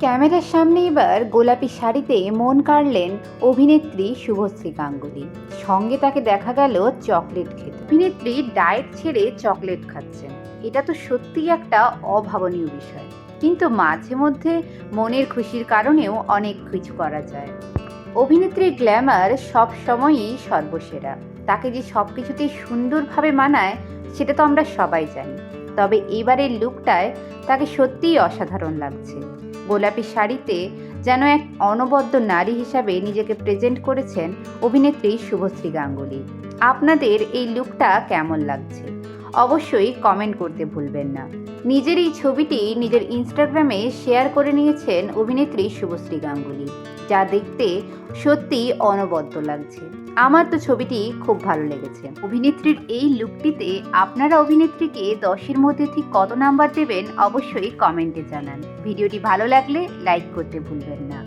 ক্যামেরার সামনে এবার গোলাপি শাড়িতে মন কাড়লেন অভিনেত্রী শুভশ্রী গাঙ্গুলি। সঙ্গে তাকে দেখা গেল চকলেট খেতে। অভিনেত্রী ডায়েট ছেড়ে চকলেট খাচ্ছেন, এটা তো সত্যিই একটা অভাবনীয় বিষয়। কিন্তু মাঝে মধ্যে মনের খুশির কারণেও অনেক কিছু করা যায়। অভিনেত্রীর গ্ল্যামার সব সময়ই সর্বসেরা। তাকে যে সব কিছুতেই সুন্দরভাবে মানায় সেটা তো আমরা সবাই জানি। তবে এবারের লুকটায় তাকে সত্যিই অসাধারণ লাগছে। গোলাপি শাড়িতে যেন এক অনবদ্য নারী হিসাবে নিজেকে প্রেজেন্ট করেছেন অভিনেত্রী শুভশ্রী গাঙ্গুলি। আপনাদের এই লুকটা কেমন লাগছে অবশ্যই কমেন্ট করতে ভুলবেন না। নিজের এই ছবিটি নিজের ইনস্টাগ্রামে শেয়ার করে নিয়েছেন অভিনেত্রী শুভশ্রী গাঙ্গুলি, যা দেখতে সত্যি অনবদ্য লাগছে। আমার তো ছবিটি খুব ভালো লেগেছে। অভিনেত্রীর এই লুকটিতে আপনারা অভিনেত্রীকে 10-এর মধ্যে ঠিক কত নাম্বার দেবেন অবশ্যই কমেন্টে জানান। ভিডিওটি ভালো লাগলে লাইক করতে ভুলবেন না।